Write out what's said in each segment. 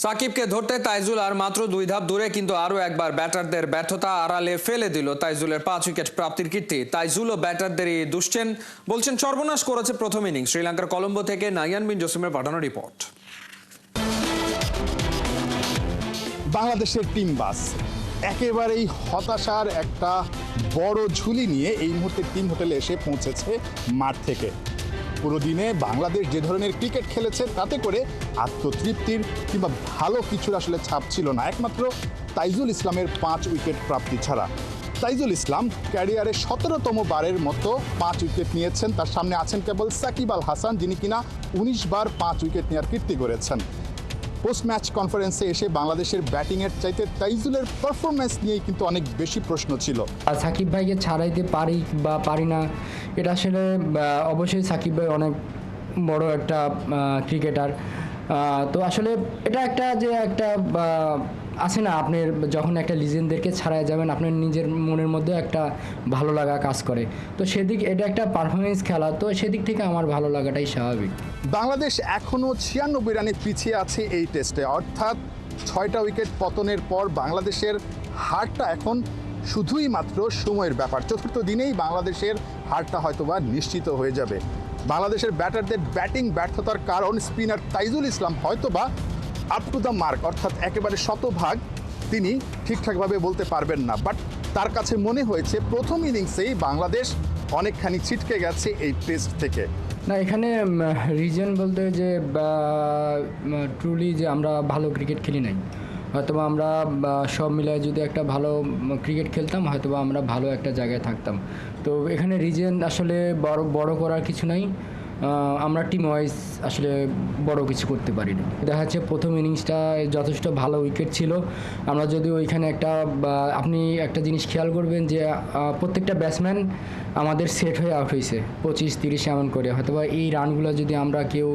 সাকিবকে ধরতে তাইজুল আর মাত্র 2 ধাপ দূরে, কিন্তু আরো একবার ব্যাটারদের ব্যর্থতা আড়ালে ফেলে দিল তাইজুলের 5 উইকেট প্রাপ্তির কীর্তি। তাইজুল ও ব্যাটারদেরই দুষছেন, বলছেন সর্বনাশ করেছে প্রথম ইনিংস। শ্রীলঙ্কার কলম্বো থেকে নাইয়ান বিন জসিমের পাঠানো রিপোর্ট। বাংলাদেশের টিম বাস একেবারেই হতাশার একটা বড় ঝুলি নিয়ে এই মুহূর্তে টিম হোটেলে এসে পৌঁছেছে মাঠ থেকে। পুরো দিনে বাংলাদেশ যে ধরনের ক্রিকেট খেলেছে তাতে করে আত্মতৃপ্তির কিংবা ভালো কিছুর আসলে ছাপ ছিল না, একমাত্র তাইজুল ইসলামের 5 উইকেট প্রাপ্তি ছাড়া। তাইজুল ইসলাম ক্যারিয়ারে 17তম বারের মতো 5 উইকেট নিয়েছেন। তার সামনে আছেন কেবল সাকিব আল হাসান, যিনি কিনা 19 বার 5 উইকেট নেওয়ার কীর্তি করেছেন। পোস্ট ম্যাচ কনফারেন্সে এসে বাংলাদেশের ব্যাটিংয়ের চাইতে তাইজুলের পারফরমেন্স নিয়েই কিন্তু অনেক বেশি প্রশ্ন ছিল। সাকিব ভাইকে ছাড়াইতে পারি বা পারি না, এটা আসলে অবশ্যই সাকিব ভাই অনেক বড় একটা ক্রিকেটার। তো আসলে এটা একটা আছে না, আপনার যখন একটা লিজেন্ডদেরকে ছাড়াই যাবেন আপনার নিজের মনের মধ্যে একটা ভালো লাগা কাজ করে। তো সেদিক এটা একটা পারফরমেন্স খেলা, তো সেদিক থেকে আমার ভালো লাগাটাই স্বাভাবিক। বাংলাদেশ এখনও 96 রানে পিছিয়ে আছে এই টেস্টে, অর্থাৎ 6টা উইকেট পতনের পর বাংলাদেশের হারটা এখন শুধুই মাত্র সময়ের ব্যাপার। চতুর্থ দিনেই বাংলাদেশের হারটা হয়তোবা নিশ্চিত হয়ে যাবে। বাংলাদেশের ব্যাটারদের ব্যাটিং ব্যর্থতার কারণ স্পিনার তাইজুল ইসলাম হয়তোবা আপ টু দ্য মার্ক, অর্থাৎ একেবারে শতভাগ তিনি ঠিকঠাকভাবে বলতে পারবেন না, বাট তার কাছে মনে হয়েছে প্রথম ইনিংসেই বাংলাদেশ অনেকখানি ছিটকে গেছে এই টেস্ট থেকে। না, এখানে রিজন বলতে যে ট্রুলি যে আমরা ভালো ক্রিকেট খেলি নাই, হয়তোবা আমরা সব মিলায় যদি একটা ভালো ক্রিকেট খেলতাম হয়তোবা আমরা ভালো একটা জায়গায় থাকতাম। তো এখানে রিজন আসলে বড় করার কিছু নাই, আমরা টিম ওয়াইজ আসলে বড় কিছু করতে পারি না। দেখা যাচ্ছে প্রথম ইনিংসটা যথেষ্ট ভালো উইকেট ছিল। আমরা যদি ওইখানে আপনি একটা জিনিস খেয়াল করবেন যে প্রত্যেকটা ব্যাটসম্যান আমাদের সেট হয়ে আউট হয়েছে 25-30 এমন করে। হয়তোবা এই রানগুলো যদি আমরা কেউ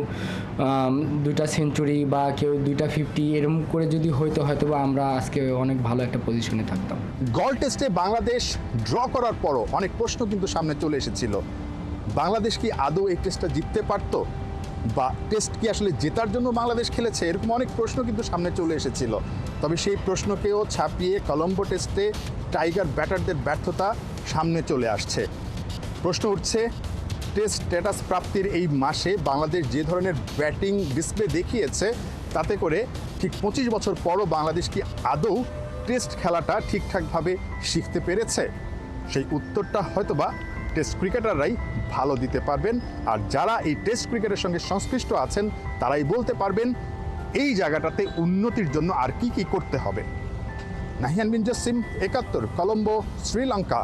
2টা সেঞ্চুরি বা কেউ 2টা 50 এরকম করে যদি হয়তোবা আমরা আজকে অনেক ভালো একটা পজিশনে থাকতাম। গল টেস্টে বাংলাদেশ ড্র করার পরও অনেক প্রশ্ন কিন্তু সামনে চলে এসেছিল। বাংলাদেশ কি আদৌ এই টেস্টটা জিততে পারতো, বা টেস্ট কি আসলে জেতার জন্য বাংলাদেশ খেলেছে, এরকম অনেক প্রশ্ন কিন্তু সামনে চলে এসেছিল। তবে সেই প্রশ্নকেও ছাপিয়ে কলম্বো টেস্টে টাইগার ব্যাটারদের ব্যর্থতা সামনে চলে আসছে। প্রশ্ন উঠছে, টেস্ট স্ট্যাটাস প্রাপ্তির এই মাসে বাংলাদেশ যে ধরনের ব্যাটিং ডিসপ্লে দেখিয়েছে তাতে করে ঠিক 25 বছর পরও বাংলাদেশ কি আদৌ টেস্ট খেলাটা ঠিকঠাকভাবে শিখতে পেরেছে? সেই উত্তরটা হয়তোবা টেস্ট ক্রিকেটাররাই ভালো দিতে পারবেন, আর যারা এই টেস্ট ক্রিকেটের সঙ্গে সংশ্লিষ্ট আছেন তারাই বলতে পারবেন এই জায়গাটাতে উন্নতির জন্য আর কি করতে হবে। নাহিয়ান বিন জসিম, 71, কলম্বো, শ্রীলঙ্কা।